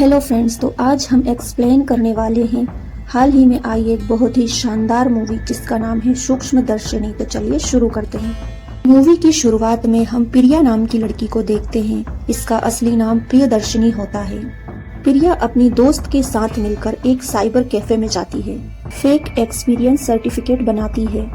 Hello friends, तो आज हम एक्सप्लेन करने वाले हैं हाल ही में आई एक बहुत ही शानदार मूवी जिसका नाम है सूक्ष्मदर्शिनी। तो चलिए शुरू करते हैं। मूवी की शुरुआत में हम प्रिया नाम की लड़की को देखते हैं। इसका असली नाम प्रियदर्शिनी होता है। प्रिया अपनी दोस्त के साथ मिलकर एक साइबर कैफे में जाती है। फेक एक्सपीरियंस सर्टिफिकेट बनाती है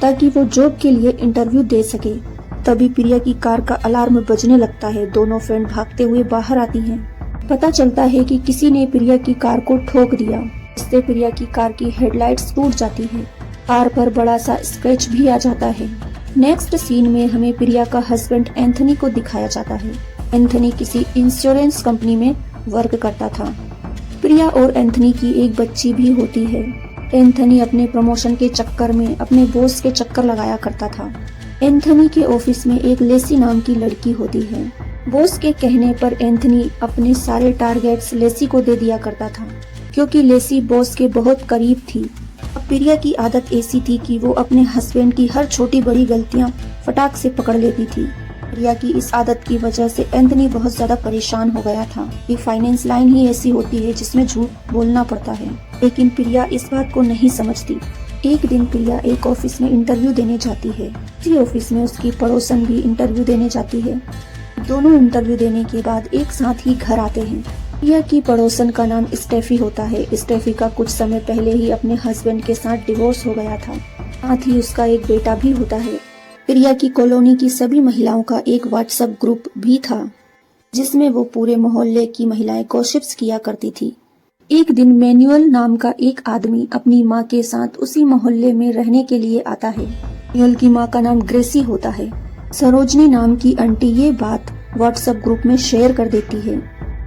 ताकि वो जॉब के लिए इंटरव्यू दे सके। तभी प्रिया की कार का अलार्म बजने लगता है। दोनों फ्रेंड भागते हुए बाहर आती हैं। पता चलता है कि किसी ने प्रिया की कार को ठोक दिया, इससे प्रिया की कार की हेडलाइट्स टूट जाती है। कार पर बड़ा सा स्क्रैच भी आ जाता है। नेक्स्ट सीन में हमें प्रिया का हस्बैंड एंथनी को दिखाया जाता है। एंथनी किसी इंश्योरेंस कंपनी में वर्क करता था। प्रिया और एंथनी की एक बच्ची भी होती है। एंथनी अपने प्रमोशन के चक्कर में अपने बॉस के चक्कर लगाया करता था। एंथनी के ऑफिस में एक लेसी नाम की लड़की होती है। बॉस के कहने पर एंथनी अपने सारे टारगेट्स लेसी को दे दिया करता था, क्योंकि लेसी बॉस के बहुत करीब थी। अब प्रिया की आदत ऐसी थी कि वो अपने हस्बैंड की हर छोटी बड़ी गलतियां फटाक से पकड़ लेती थी। प्रिया की इस आदत की वजह से एंथनी बहुत ज्यादा परेशान हो गया था कि फाइनेंस लाइन ही ऐसी होती है जिसमें झूठ बोलना पड़ता है। लेकिन प्रिया इस बात को नहीं समझती। एक दिन प्रिया एक ऑफिस में इंटरव्यू देने जाती है। इसी ऑफिस में उसकी पड़ोसन भी इंटरव्यू देने जाती है। दोनों इंटरव्यू देने के बाद एक साथ ही घर आते हैं। प्रिया की पड़ोसन का नाम स्टेफी होता है। स्टेफी का कुछ समय पहले ही अपने हस्बैंड के साथ डिवोर्स हो गया था। साथ ही उसका एक बेटा भी होता है। प्रिया की कॉलोनी की सभी महिलाओं का एक व्हाट्सएप ग्रुप भी था, जिसमें वो पूरे मोहल्ले की महिलाएं गॉसिप्स किया करती थी। एक दिन मैनुअल नाम का एक आदमी अपनी माँ के साथ उसी मोहल्ले में रहने के लिए आता है। मैनुअल की माँ का नाम ग्रेसी होता है। सरोजनी नाम की आंटी ये बात व्हाट्सएप ग्रुप में शेयर कर देती है।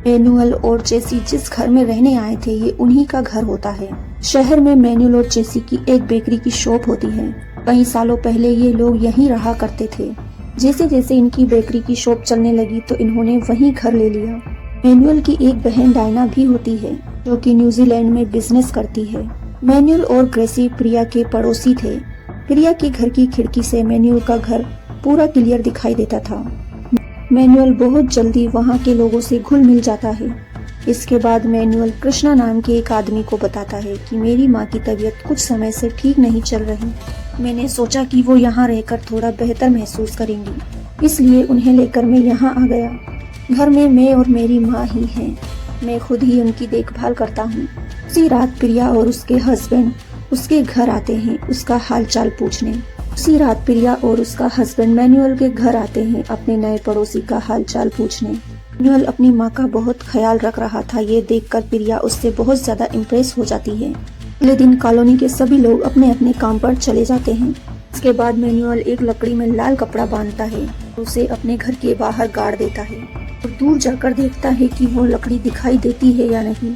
मैनुअल और चेसी जिस घर में रहने आए थे ये उन्हीं का घर होता है। शहर में मैनुअल और चेसी की एक बेकरी की शॉप होती है। कई सालों पहले ये लोग यहीं रहा करते थे। जैसे जैसे इनकी बेकरी की शॉप चलने लगी तो इन्होंने वहीं घर ले लिया। मैनुअल की एक बहन डायना भी होती है, जो कि न्यूजीलैंड में बिजनेस करती है। मैनुअल और ग्रेसी प्रिया के पड़ोसी थे। प्रिया के घर की खिड़की से मैनुअल का घर पूरा क्लियर दिखाई देता था। मैनुअल बहुत जल्दी वहाँ के लोगों से घुल मिल जाता है। इसके बाद मैनुअल कृष्णा नाम के एक आदमी को बताता है कि मेरी माँ की तबीयत कुछ समय से ठीक नहीं चल रही। मैंने सोचा कि वो यहाँ रहकर थोड़ा बेहतर महसूस करेंगी, इसलिए उन्हें लेकर मैं यहाँ आ गया। घर में मैं और मेरी माँ ही हैं। मैं खुद ही उनकी देखभाल करता हूँ। उसी रात प्रिया और उसके हस्बैंड उसके घर आते हैं उसका हाल चाल पूछने। उसी रात प्रिया और उसका हस्बैंड मैनुअल के घर आते हैं अपने नए पड़ोसी का हाल चाल पूछने। मैनुअल अपनी माँ का बहुत ख्याल रख रहा था। ये देखकर प्रिया उससे बहुत ज्यादा इम्प्रेस हो जाती है। अगले दिन कॉलोनी के सभी लोग अपने अपने काम पर चले जाते हैं। इसके बाद मैनुअल एक लकड़ी में लाल कपड़ा बांधता है, उसे अपने घर के बाहर गाड़ देता है और दूर जाकर देखता है कि वो लकड़ी दिखाई देती है या नहीं।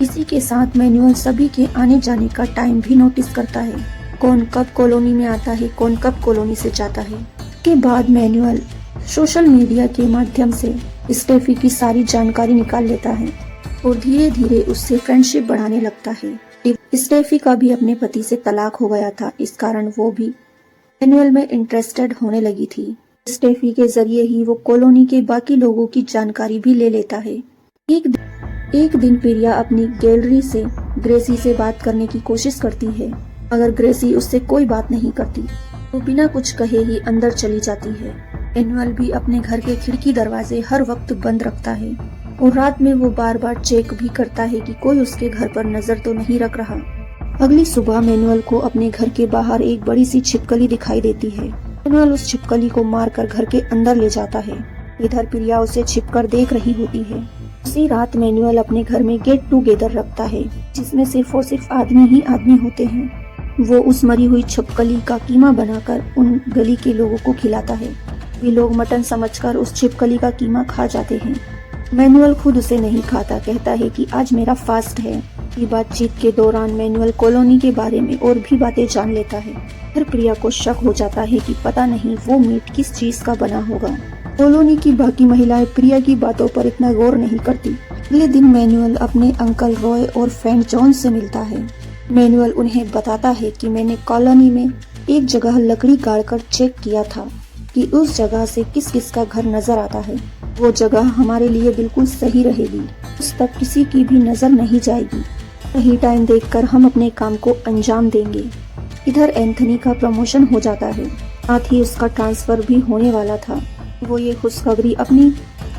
इसी के साथ मैनुअल सभी के आने जाने का टाइम भी नोटिस करता है। कौन कब कॉलोनी में आता है, कौन कब कॉलोनी से जाता है। के बाद मैनुअल सोशल मीडिया के माध्यम से स्टेफी की सारी जानकारी निकाल लेता है और धीरे धीरे उससे फ्रेंडशिप बढ़ाने लगता है। स्टेफी का भी अपने पति से तलाक हो गया था, इस कारण वो भी मैनुअल में इंटरेस्टेड होने लगी थी। स्टेफी के जरिए ही वो कॉलोनी के बाकी लोगों की जानकारी भी ले लेता है। एक दिन प्रिया अपनी गैलरी से ग्रेसी से बात करने की कोशिश करती है, मगर ग्रेसी उससे कोई बात नहीं करती। वो बिना कुछ कहे ही अंदर चली जाती है। मैनुअल भी अपने घर के खिड़की दरवाजे हर वक्त बंद रखता है और रात में वो बार बार चेक भी करता है कि कोई उसके घर पर नजर तो नहीं रख रहा। अगली सुबह मैनुअल को अपने घर के बाहर एक बड़ी सी छिपकली दिखाई देती है। मैनुअल उस छिपकली को मारकर घर के अंदर ले जाता है। इधर प्रिया उसे छिपकर देख रही होती है। उसी रात मैनुअल अपने घर में गेट टुगेदर रखता है, जिसमें सिर्फ और सिर्फ आदमी ही आदमी होते हैं। वो उस मरी हुई छिपकली का कीमा बनाकर उन गली के लोगों को खिलाता है। वे लोग मटन समझकर उस छिपकली का कीमा खा जाते हैं। मैनुअल खुद उसे नहीं खाता, कहता है कि आज मेरा फास्ट है। ये बातचीत के दौरान मैनुअल कॉलोनी के बारे में और भी बातें जान लेता है। फिर प्रिया को शक हो जाता है कि पता नहीं वो मीट किस चीज का बना होगा। कॉलोनी की बाकी महिलाएं प्रिया की बातों पर इतना गौर नहीं करती। अगले दिन मैनुअल अपने अंकल रॉय और फ्रेंड जॉन से मिलता है। मैनुअल उन्हें बताता है कि मैंने कॉलोनी में एक जगह लकड़ी गाड़कर चेक किया था कि उस जगह से किस किस का घर नजर आता है। वो जगह हमारे लिए बिल्कुल सही रहेगी। उस तक किसी की भी नजर नहीं जाएगी। सही टाइम देखकर हम अपने काम को अंजाम देंगे। इधर एंथनी का प्रमोशन हो जाता है, साथ ही उसका ट्रांसफर भी होने वाला था। वो ये खुशखबरी अपनी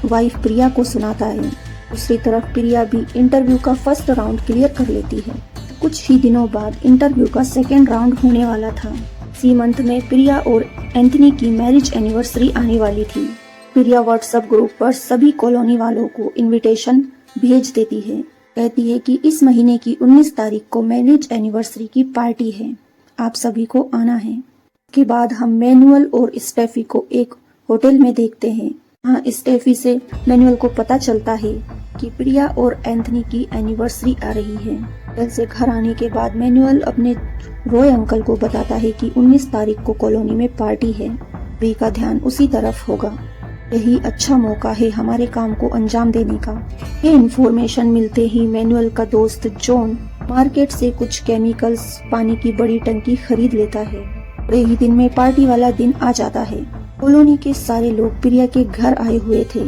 वाइफ प्रिया को सुनाता है। दूसरी तरफ प्रिया भी इंटरव्यू का फर्स्ट राउंड क्लियर कर लेती है। कुछ ही दिनों बाद इंटरव्यू का सेकेंड राउंड होने वाला था। इसी मंथ में प्रिया और एंथनी की मैरिज एनिवर्सरी आने वाली थी। प्रिया व्हाट्सएप ग्रुप पर सभी कॉलोनी वालों को इनविटेशन भेज देती है। कहती है कि इस महीने की 19 तारीख को मैरिज एनिवर्सरी की पार्टी है, आप सभी को आना है। के बाद हम मैनुअल और स्टेफी को एक होटल में देखते हैं। हाँ, स्टेफी से मैनुअल को पता चलता है कि प्रिया और एंथनी की एनिवर्सरी आ रही है। होटल से घर आने के बाद मैनुअल अपने रॉय अंकल को बताता है कि 19 तारीख को कॉलोनी में पार्टी है, सभी का ध्यान उसी तरफ होगा। यही अच्छा मौका है हमारे काम को अंजाम देने का। ये इन्फॉर्मेशन मिलते ही मैनुअल का दोस्त जॉन मार्केट से कुछ केमिकल्स, पानी की बड़ी टंकी खरीद लेता है। थोड़े ही दिन में पार्टी वाला दिन आ जाता है। कॉलोनी के सारे लोग प्रिया के घर आए हुए थे।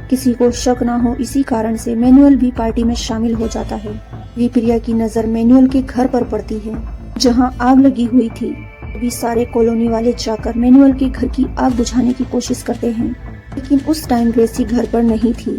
किसी को शक ना हो इसी कारण से मैनुअल भी पार्टी में शामिल हो जाता है। ये प्रिया की नजर मैनुअल के घर पर पड़ती है, जहां आग लगी हुई थी। अभी सारे कॉलोनी वाले जाकर मैनुअल के घर की आग बुझाने की कोशिश करते हैं, लेकिन उस टाइम ग्रेसी घर पर नहीं थी।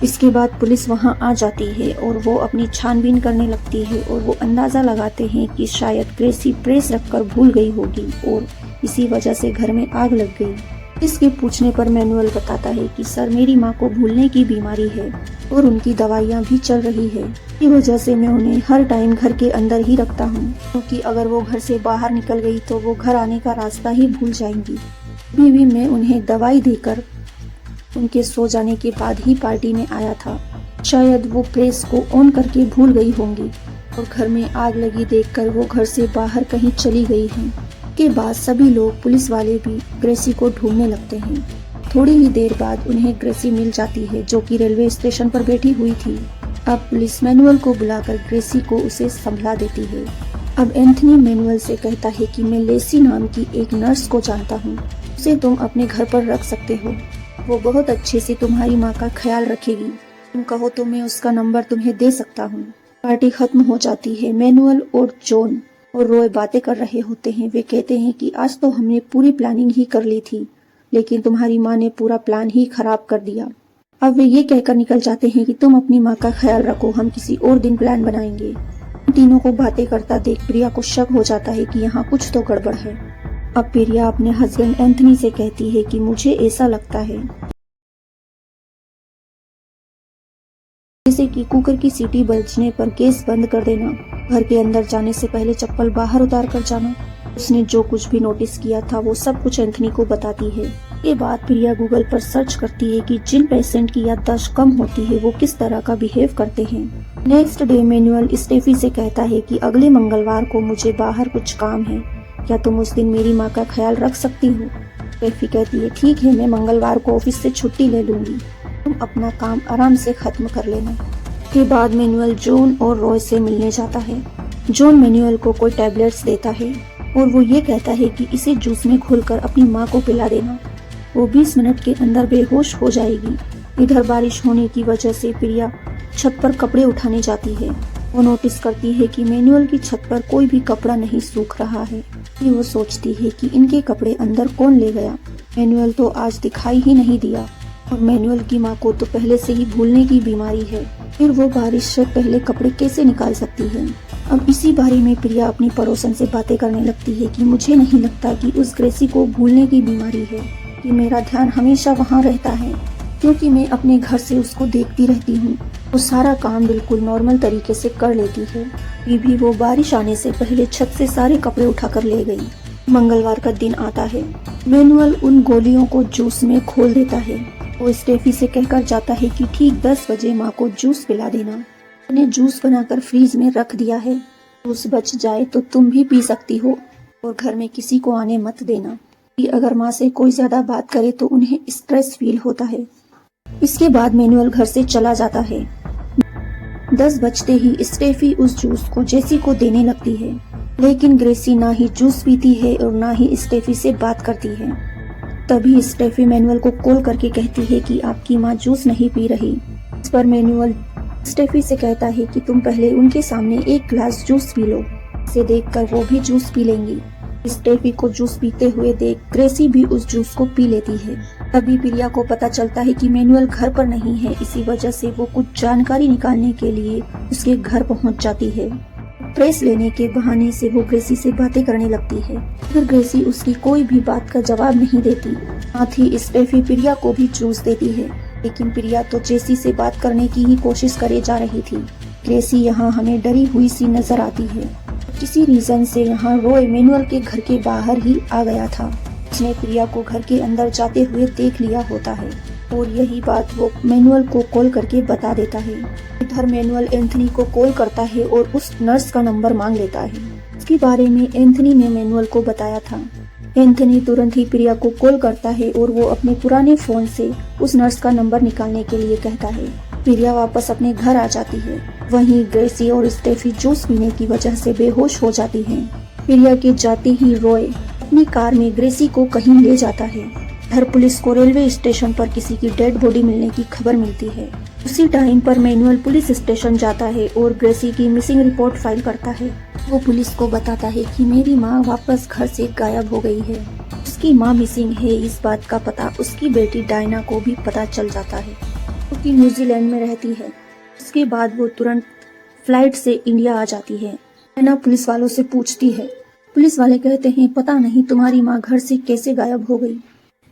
इसके बाद पुलिस वहां आ जाती है और वो अपनी छानबीन करने लगती है और वो अंदाजा लगाते हैं कि शायद ग्रेसी प्रेस रखकर भूल गई होगी और इसी वजह से घर में आग लग गई। इसके पूछने पर मैनुअल बताता है कि सर, मेरी माँ को भूलने की बीमारी है और उनकी दवाइयाँ भी चल रही है। इसी वजह से मैं उन्हें हर टाइम घर के अंदर ही रखता हूँ, क्योंकि अगर वो घर से बाहर निकल गई तो वो घर आने का रास्ता ही भूल जाएंगी। अभी भी मैं उन्हें दवाई देकर उनके सो जाने के बाद ही पार्टी में आया था। शायद वो प्रेस को ऑन करके भूल गई होंगी और घर में आग लगी देखकर वो घर से बाहर कहीं चली गई हैं। के बाद सभी लोग, पुलिस वाले भी ग्रेसी को ढूंढने लगते हैं। थोड़ी ही देर बाद उन्हें ग्रेसी मिल जाती है, जो कि रेलवे स्टेशन पर बैठी हुई थी। अब पुलिस मैनुअल को बुलाकर ग्रेसी को उसे संभला देती है। अब एंथनी मैनुअल से कहता है कि मैं लेसी नाम की एक नर्स को जानता हूँ, उसे तुम अपने घर पर रख सकते हो। वो बहुत अच्छे से तुम्हारी माँ का ख्याल रखेगी। तुम कहो तो मैं उसका नंबर तुम्हें दे सकता हूँ। पार्टी खत्म हो जाती है। मैनुअल और जॉन और रॉय बातें कर रहे होते हैं। वे कहते हैं कि आज तो हमने पूरी प्लानिंग ही कर ली थी, लेकिन तुम्हारी माँ ने पूरा प्लान ही खराब कर दिया। अब वे ये कहकर निकल जाते हैं कि तुम अपनी माँ का ख्याल रखो, हम किसी और दिन प्लान बनाएंगे। तीनों को बातें करता देख प्रिया को शक हो जाता है कि यहाँ कुछ तो गड़बड़ है। अब प्रिया अपने हस्बैंड एंथनी से कहती है कि मुझे ऐसा लगता है जैसे कि कुकर की सीटी बजने पर गैस बंद कर देना, घर के अंदर जाने से पहले चप्पल बाहर उतार कर जाना। उसने जो कुछ भी नोटिस किया था वो सब कुछ एंथनी को बताती है। के बाद प्रिया गूगल पर सर्च करती है कि जिन पेशेंट की याददाश्त कम होती है वो किस तरह का बिहेव करते हैं। नेक्स्ट डे मैनुअल स्टेफी से कहता है कि अगले मंगलवार को मुझे बाहर कुछ काम है, क्या तुम उस दिन मेरी माँ का ख्याल रख सकती हो। स्टेफी कहती है ठीक है, मैं मंगलवार को ऑफिस से छुट्टी ले लूंगी, तुम अपना काम आराम से खत्म कर लेना। के बाद मैनुअल जॉन और रॉय से मिलने जाता है। जॉन मैनुअल को कोई टैबलेट्स देता है और वो ये कहता है कि इसे जूस में घोलकर अपनी माँ को पिला देना, वो 20 मिनट के अंदर बेहोश हो जाएगी। इधर बारिश होने की वजह से प्रिया छत पर कपड़े उठाने जाती है। वो नोटिस करती है कि मैनुअल की छत पर कोई भी कपड़ा नहीं सूख रहा है। फिर वो सोचती है कि इनके कपड़े अंदर कौन ले गया। मैनुअल तो आज दिखाई ही नहीं दिया और मैनुअल की माँ को तो पहले से ही भूलने की बीमारी है, फिर वो बारिश से पहले कपड़े कैसे निकाल सकती है। अब इसी बारे में प्रिया अपनी पड़ोसन से बातें करने लगती है कि मुझे नहीं लगता कि उस ग्रेसी को भूलने की बीमारी है, कि मेरा ध्यान हमेशा वहाँ रहता है, क्योंकि मैं अपने घर से उसको देखती रहती हूँ। वो सारा काम बिल्कुल नॉर्मल तरीके से कर लेती है। फिर भी वो बारिश आने से पहले छत से सारे कपड़े उठाकर ले गई। मंगलवार का दिन आता है। मैनुअल उन गोलियों को जूस में घोल देता है। वो स्टेफी से कहकर जाता है कि ठीक 10 बजे माँ को जूस पिला देना। मैंने जूस बनाकर फ्रीज में रख दिया है, जूस बच जाए तो तुम भी पी सकती हो और घर में किसी को आने मत देना, कि अगर माँ से कोई ज्यादा बात करे तो उन्हें स्ट्रेस फील होता है। इसके बाद मैनुअल घर से चला जाता है। 10 बजते ही स्टेफी उस जूस को जेसी को देने लगती है, लेकिन ग्रेसी ना ही जूस पीती है और ना ही स्टेफी से बात करती है। तभी स्टेफी मैनुअल को कॉल करके कहती है कि आपकी माँ जूस नहीं पी रही। इस पर मैनुअल स्टेफी से कहता है कि तुम पहले उनके सामने एक ग्लास जूस पी लो। इसे देखकर वो भी जूस पी लेंगी। स्टेफी को जूस पीते हुए देख ग्रेसी भी उस जूस को पी लेती है। तभी प्रिया को पता चलता है कि मैनुअल घर पर नहीं है। इसी वजह से वो कुछ जानकारी निकालने के लिए उसके घर पहुंच जाती है। प्रेस लेने के बहाने से वो ग्रेसी से बातें करने लगती है, मगर ग्रेसी उसकी कोई भी बात का जवाब नहीं देती। साथ ही स्टेफी प्रिया को भी जूस देती है, लेकिन प्रिया तो जेसी से बात करने की ही कोशिश करे जा रही थी। ग्रेसी यहाँ हमें डरी हुई सी नजर आती है। किसी रीजन से यहाँ रॉय मैनुअल के घर के बाहर ही आ गया था। उसने प्रिया को घर के अंदर जाते हुए देख लिया होता है और यही बात वो मैनुअल को कॉल करके बता देता है। इधर मैनुअल एंथनी को कॉल करता है और उस नर्स का नंबर मांग लेता है। इसके बारे में एंथनी ने मैनुअल को बताया था। एंथनी तुरंत ही प्रिया को कॉल करता है और वो अपने पुराने फोन से उस नर्स का नंबर निकालने के लिए कहता है। प्रिया वापस अपने घर आ जाती है। वहीं ग्रेसी और स्टेफी जूस पीने की वजह से बेहोश हो जाती हैं। प्रिया के जाते ही रॉय अपनी कार में ग्रेसी को कहीं ले जाता है। इधर पुलिस को रेलवे स्टेशन पर किसी की डेड बॉडी मिलने की खबर मिलती है। उसी टाइम पर मैनुअल पुलिस स्टेशन जाता है और ग्रेसी की मिसिंग रिपोर्ट फाइल करता है। वो पुलिस को बताता है कि मेरी माँ वापस घर से गायब हो गई है। उसकी माँ मिसिंग है, इस बात का पता उसकी बेटी डायना को भी पता चल जाता है, क्योंकि न्यूजीलैंड में रहती है। उसके बाद वो तुरंत फ्लाइट से इंडिया आ जाती है। डायना पुलिस वालों से पूछती है। पुलिस वाले कहते हैं पता नहीं तुम्हारी माँ घर से कैसे गायब हो गई।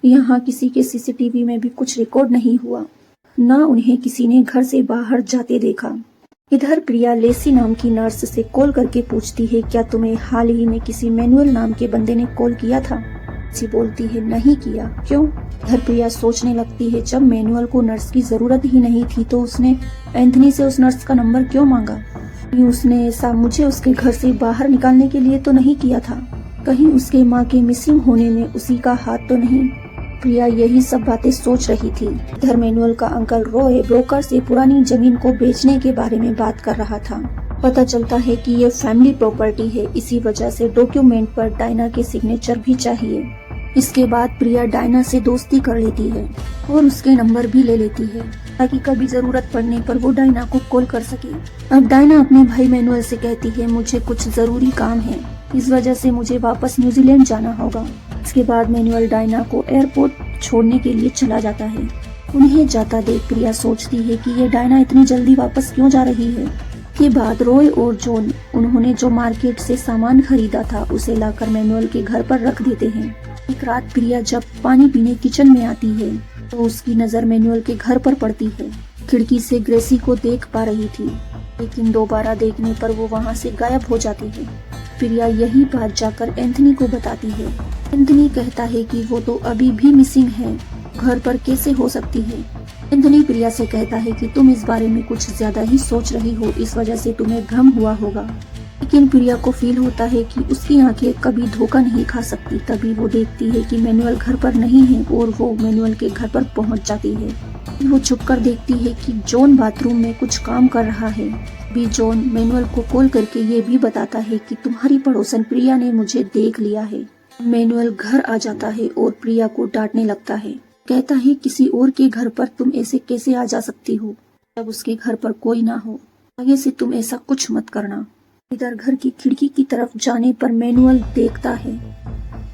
यहाँ किसी के सीसीटीवी में भी कुछ रिकॉर्ड नहीं हुआ, ना उन्हें किसी ने घर से बाहर जाते देखा। इधर प्रिया लेसी नाम की नर्स से कॉल करके पूछती है क्या तुम्हें हाल ही में किसी मैनुअल नाम के बंदे ने कॉल किया था। सी बोलती है नहीं किया। क्यों? इधर प्रिया सोचने लगती है जब मैनुअल को नर्स की जरूरत ही नहीं थी तो उसने एंथनी से उस नर्स का नंबर क्यों मांगा। उसने ऐसा मुझे उसके घर से बाहर निकालने के लिए तो नहीं किया था। कहीं उसके माँ के मिसिंग होने में उसी का हाथ तो नहीं। प्रिया यही सब बातें सोच रही थी। इधर मैनुअल का अंकल रॉय ब्रोकर से पुरानी जमीन को बेचने के बारे में बात कर रहा था। पता चलता है कि ये फैमिली प्रॉपर्टी है, इसी वजह से डॉक्यूमेंट पर डायना के सिग्नेचर भी चाहिए। इसके बाद प्रिया डायना से दोस्ती कर लेती है और उसके नंबर भी ले लेती है ताकि कभी जरूरत पड़ने पर वो डायना को कॉल कर सके। अब डायना अपने भाई मैनुअल से कहती है मुझे कुछ जरूरी काम है, इस वजह से मुझे वापस न्यूजीलैंड जाना होगा। इसके बाद मैनुअल डायना को एयरपोर्ट छोड़ने के लिए चला जाता है। उन्हें जाता देख प्रिया सोचती है कि ये डायना इतनी जल्दी वापस क्यों जा रही है। के बाद रॉय और जॉन उन्होंने जो मार्केट से सामान खरीदा था उसे लाकर मैनुअल के घर पर रख देते हैं। एक रात प्रिया जब पानी पीने किचन में आती है तो उसकी नजर मैनुअल के घर पर पड़ती है। खिड़की से ग्रेसी को देख पा रही थी, लेकिन दोबारा देखने पर वो वहाँ से गायब हो जाती है। प्रिया यही बात जाकर एंथनी को बताती है। एंथनी कहता है कि वो तो अभी भी मिसिंग है, घर पर कैसे हो सकती है। एंथनी प्रिया से कहता है कि तुम इस बारे में कुछ ज्यादा ही सोच रही हो, इस वजह से तुम्हें भ्रम हुआ होगा। लेकिन प्रिया को फील होता है कि उसकी आंखें कभी धोखा नहीं खा सकती। तभी वो देखती है कि मैनुअल घर पर नहीं है और वो मैनुअल के घर पर पहुंच जाती है। वो छुपकर देखती है कि जॉन बाथरूम में कुछ काम कर रहा है। भी जॉन मैनुअल को कॉल करके ये भी बताता है कि तुम्हारी पड़ोसन प्रिया ने मुझे देख लिया है। मैनुअल घर आ जाता है और प्रिया को डांटने लगता है। कहता है किसी और के घर पर तुम ऐसे कैसे आ जा सकती हो जब उसके घर पर कोई ना हो। आगे से तुम ऐसा कुछ मत करना। इधर घर की खिड़की की तरफ जाने पर मैनुअल देखता है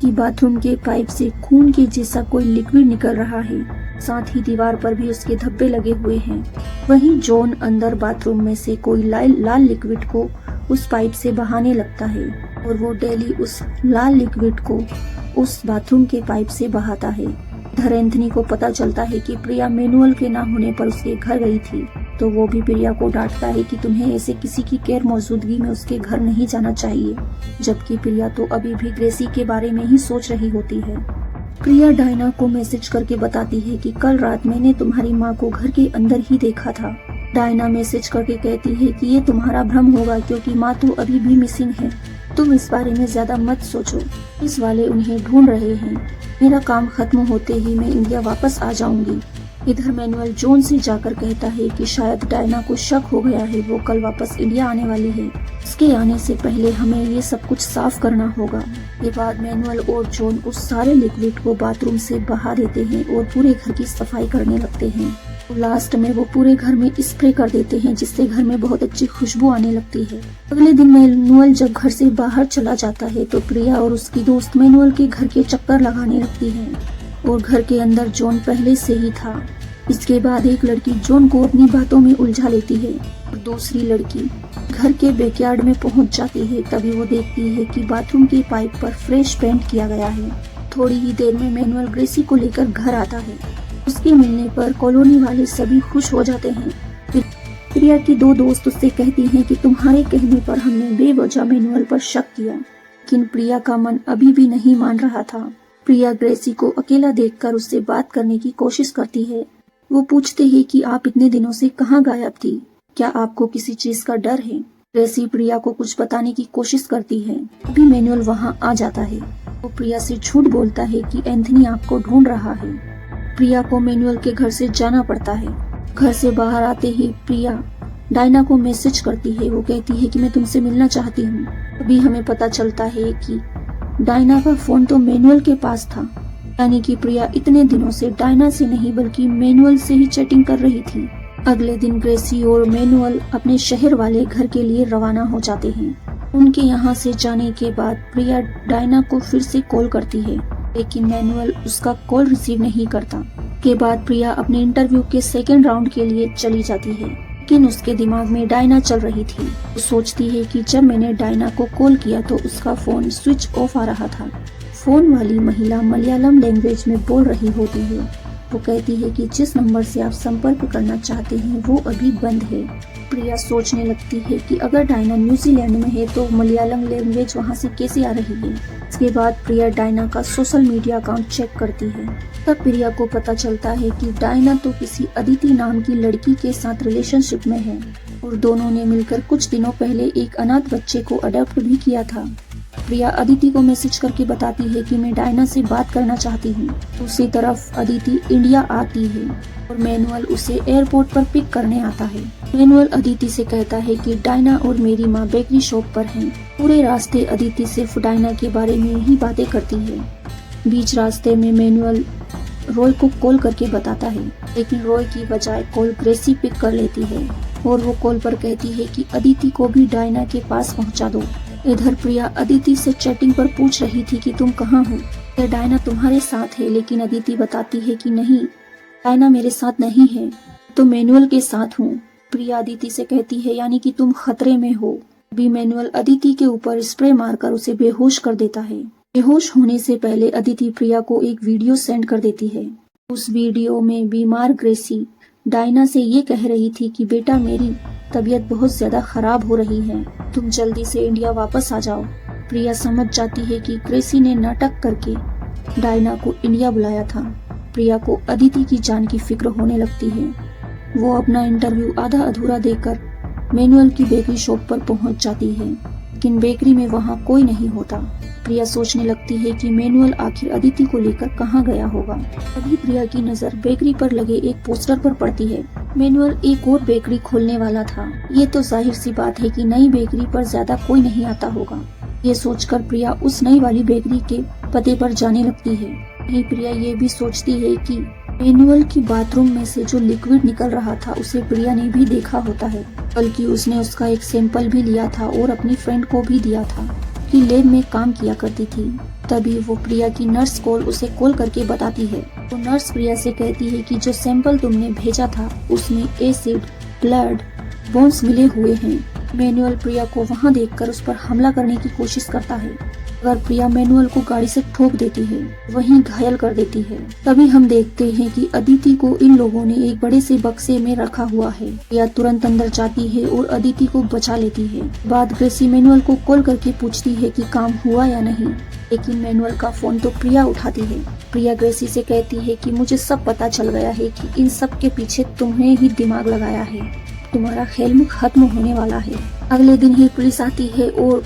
कि बाथरूम के पाइप से खून के जैसा कोई लिक्विड निकल रहा है। साथ ही दीवार पर भी उसके धब्बे लगे हुए हैं। वहीं जॉन अंदर बाथरूम में से कोई लाल लिक्विड को उस पाइप से बहाने लगता है और वो डेली उस लाल लिक्विड को उस बाथरूम के पाइप से बहाता है। इधर एंथनी को पता चलता है कि प्रिया मैनुअल के ना होने पर उसके घर गई थी, तो वो भी प्रिया को डांटता है कि तुम्हें ऐसे किसी की गैर मौजूदगी में उसके घर नहीं जाना चाहिए। जबकि प्रिया तो अभी भी ग्रेसी के बारे में ही सोच रही होती है। प्रिया डायना को मैसेज करके बताती है कि कल रात मैंने तुम्हारी माँ को घर के अंदर ही देखा था। डायना मैसेज करके कहती है कि ये तुम्हारा भ्रम होगा क्योंकि माँ तो अभी भी मिसिंग है। तुम इस बारे में ज्यादा मत सोचो, इस वाले उन्हें ढूंढ रहे हैं। मेरा काम खत्म होते ही मैं इंडिया वापस आ जाऊंगी। इधर मैनुअल जॉन से जाकर कहता है कि शायद डायना को शक हो गया है, वो कल वापस इंडिया आने वाली है। उसके आने से पहले हमें ये सब कुछ साफ करना होगा। के बाद मैनुअल और जॉन उस सारे लिक्विड को बाथरूम से बहा देते हैं और पूरे घर की सफाई करने लगते हैं। तो लास्ट में वो पूरे घर में स्प्रे कर देते हैं जिससे घर में बहुत अच्छी खुशबू आने लगती है। अगले दिन मैनुअल जब घर से बाहर चला जाता है तो प्रिया और उसकी दोस्त मैनुअल के घर के चक्कर लगाने लगती है और घर के अंदर जॉन पहले से ही था। इसके बाद एक लड़की जॉन को अपनी बातों में उलझा लेती है और दूसरी लड़की घर के बैकयार्ड में पहुंच जाती है। तभी वो देखती है कि बाथरूम की पाइप पर फ्रेश पेंट किया गया है। थोड़ी ही देर में मैनुअल ग्रेसी को लेकर घर आता है। उसके मिलने पर कॉलोनी वाले सभी खुश हो जाते हैं। प्रिया की दो दोस्त उससे कहती हैं कि तुम्हारे कहने पर हमने बेवजह मैनुअल पर शक किया, लेकिन प्रिया का मन अभी भी नहीं मान रहा था। प्रिया ग्रेसी को अकेला देखकर उससे बात करने की कोशिश करती है। वो पूछते हैं कि आप इतने दिनों से कहाँ गायब थी, क्या आपको किसी चीज का डर है? ग्रेसी प्रिया को कुछ बताने की कोशिश करती है। अभी मैनुअल वहाँ आ जाता है। वो प्रिया से झूठ बोलता है कि एंथनी आपको ढूंढ रहा है। प्रिया को मैनुअल के घर से जाना पड़ता है। घर से बाहर आते ही प्रिया डायना को मैसेज करती है। वो कहती है कि मैं तुमसे मिलना चाहती हूँ। अभी हमें पता चलता है कि डायना का फोन तो मैनुअल के पास था, यानी कि प्रिया इतने दिनों से डायना से नहीं बल्कि मैनुअल से ही चैटिंग कर रही थी। अगले दिन ग्रेसी और मैनुअल अपने शहर वाले घर के लिए रवाना हो जाते हैं। उनके यहाँ से जाने के बाद प्रिया डायना को फिर से कॉल करती है, लेकिन मैनुअल उसका कॉल रिसीव नहीं करता। के बाद प्रिया अपने इंटरव्यू के सेकेंड राउंड के लिए चली जाती है, लेकिन उसके दिमाग में डायना चल रही थी। वो सोचती है कि जब मैंने डायना को कॉल किया तो उसका फोन स्विच ऑफ आ रहा था। फोन वाली महिला मलयालम लैंग्वेज में बोल रही होती है। वो कहती है कि जिस नंबर से आप संपर्क करना चाहते हैं वो अभी बंद है। प्रिया सोचने लगती है कि अगर डायना न्यूजीलैंड में है तो मलयालम लैंग्वेज वहाँ से कैसे आ रही है। इसके बाद प्रिया डायना का सोशल मीडिया अकाउंट चेक करती है। तब प्रिया को पता चलता है कि डायना तो किसी अदिति नाम की लड़की के साथ रिलेशनशिप में है और दोनों ने मिलकर कुछ दिनों पहले एक अनाथ बच्चे को अडॉप्ट भी किया था। प्रिया अदिति को मैसेज करके बताती है कि मैं डायना से बात करना चाहती हूँ। दूसरी तरफ अदिति इंडिया आती है और मैनुअल उसे एयरपोर्ट पर पिक करने आता है। मैनुअल अदिति से कहता है कि डायना और मेरी माँ बेकरी शॉप पर हैं। पूरे रास्ते अदिति सिर्फ डायना के बारे में ही बातें करती है। बीच रास्ते में मैनुअल रॉय को कॉल करके बताता है, लेकिन रॉय की बजाय कॉल ग्रेसी पिक कर लेती है और वो कॉल पर कहती है कि अदिति को भी डायना के पास पहुँचा दो। इधर प्रिया अदिति से चैटिंग पर पूछ रही थी कि तुम कहाँ हो, क्या डायना तुम्हारे साथ है? लेकिन अदिति बताती है कि नहीं, डायना मेरे साथ नहीं है, तो मैनुअल के साथ हूँ। प्रिया अदिति से कहती है यानी कि तुम खतरे में हो। अभी मैनुअल अदिति के ऊपर स्प्रे मारकर उसे बेहोश कर देता है। बेहोश होने से पहले अदिति प्रिया को एक वीडियो सेंड कर देती है। उस वीडियो में बीमार ग्रेसी डायना से ये कह रही थी कि बेटा मेरी तबीयत बहुत ज्यादा खराब हो रही है, तुम जल्दी से इंडिया वापस आ जाओ। प्रिया समझ जाती है कि ग्रेसी ने नाटक करके डायना को इंडिया बुलाया था। प्रिया को अदिति की जान की फिक्र होने लगती है। वो अपना इंटरव्यू आधा अधूरा देकर मैनुअल की बेकरी शॉप पर पहुंच जाती है, लेकिन बेकरी में वहां कोई नहीं होता। प्रिया सोचने लगती है कि मैनुअल आखिर अदिति को लेकर कहाँ गया होगा। तभी प्रिया की नजर बेकरी पर लगे एक पोस्टर पर पड़ती है। मैनुअल एक और बेकरी खोलने वाला था। ये तो जाहिर सी बात है कि नई बेकरी पर ज्यादा कोई नहीं आता होगा। ये सोचकर प्रिया उस नई वाली बेकरी के पते पर जाने लगती है। वहीं प्रिया ये भी सोचती है कि मैनुअल की बाथरूम में से जो लिक्विड निकल रहा था उसे प्रिया ने भी देखा होता है, बल्कि उसने उसका एक सैंपल भी लिया था और अपनी फ्रेंड को भी दिया था कि लैब में काम किया करती थी। तभी वो प्रिया की नर्स को उसे कॉल करके बताती है। तो नर्स प्रिया से कहती है कि जो सैंपल तुमने भेजा था उसमें एसिड, ब्लड, बोन्स मिले हुए हैं। मैनुअल प्रिया को वहां देखकर उस पर हमला करने की कोशिश करता है, मगर प्रिया मैनुअल को गाड़ी से ठोक देती है, वहीं घायल कर देती है। तभी हम देखते हैं कि अदिति को इन लोगों ने एक बड़े से बक्से में रखा हुआ है। प्रिया तुरंत अंदर जाती है और अदिति को बचा लेती है। बाद ग्रेसी मैनुअल को कॉल करके पूछती है कि काम हुआ या नहीं, लेकिन मैनुअल का फोन तो प्रिया उठाती है। प्रिया ग्रेसी से कहती है कि मुझे सब पता चल गया है कि इन सब के पीछे तुम्हें ही दिमाग लगाया है, तुम्हारा खेल खत्म होने वाला है। अगले दिन ही पुलिस आती है और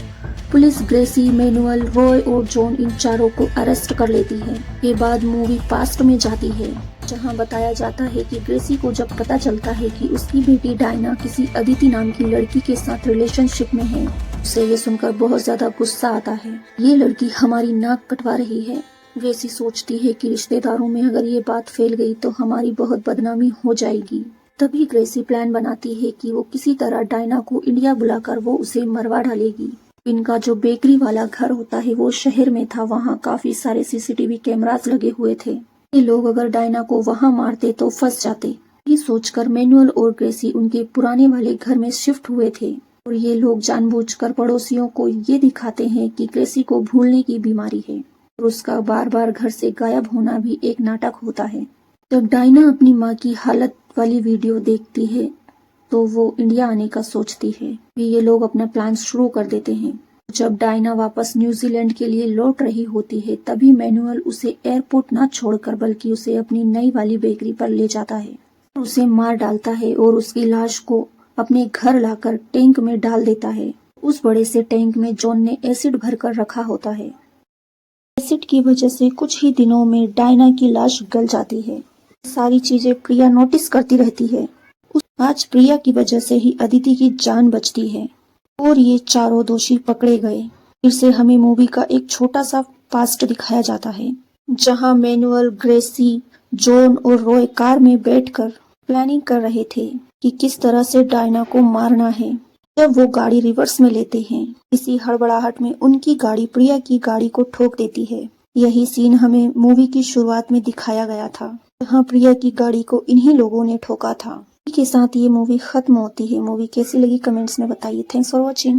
पुलिस ग्रेसी, मैनुअल, रॉय और जॉन इन चारों को अरेस्ट कर लेती है। के बाद मूवी पास्ट में जाती है, जहां बताया जाता है कि ग्रेसी को जब पता चलता है कि उसकी बेटी डायना किसी अदिति नाम की लड़की के साथ रिलेशनशिप में है, उसे ये सुनकर बहुत ज्यादा गुस्सा आता है। ये लड़की हमारी नाक कटवा रही है, ग्रेसी सोचती है कि रिश्तेदारों में अगर ये बात फैल गई तो हमारी बहुत बदनामी हो जाएगी। तभी ग्रेसी प्लान बनाती है कि वो किसी तरह डायना को इंडिया बुलाकर वो उसे मरवा डालेगी। इनका जो बेकरी वाला घर होता है वो शहर में था, वहाँ काफी सारे सीसीटीवी कैमरास लगे हुए थे। ये लोग अगर डायना को वहाँ मारते तो फंस जाते। ये सोचकर मैनुअल और ग्रेसी उनके पुराने वाले घर में शिफ्ट हुए थे और ये लोग जानबूझकर पड़ोसियों को ये दिखाते हैं कि ग्रेसी को भूलने की बीमारी है और उसका बार बार घर से गायब होना भी एक नाटक होता है। जब डायना अपनी माँ की हालत वाली वीडियो देखती है तो वो इंडिया आने का सोचती है। ये लोग अपना प्लान शुरू कर देते हैं। जब डायना वापस न्यूजीलैंड के लिए लौट रही होती है तभी मैनुअल उसे एयरपोर्ट न छोड़कर बल्कि उसे अपनी नई वाली बेकरी पर ले जाता है, उसे मार डालता है और उसकी लाश को अपने घर लाकर टैंक में डाल देता है। उस बड़े से टैंक में जॉन ने एसिड भरकर रखा होता है। एसिड की वजह से कुछ ही दिनों में डायना की लाश गल जाती है। सारी चीजें प्रिया नोटिस करती रहती है। आज प्रिया की वजह से ही अदिति की जान बचती है और ये चारों दोषी पकड़े गए। फिर से हमें मूवी का एक छोटा सा पास्ट दिखाया जाता है जहां मैनुअल, ग्रेसी, जॉन और रॉय कार में बैठकर प्लानिंग कर रहे थे कि किस तरह से डायना को मारना है। जब वो गाड़ी रिवर्स में लेते हैं, इसी हड़बड़ाहट में उनकी गाड़ी प्रिया की गाड़ी को ठोक देती है। यही सीन हमें मूवी की शुरुआत में दिखाया गया था जहाँ प्रिया की गाड़ी को इन्हीं लोगों ने ठोका था। के साथ ये मूवी खत्म होती है। मूवी कैसी लगी कमेंट्स में बताइए। Thanks for watching.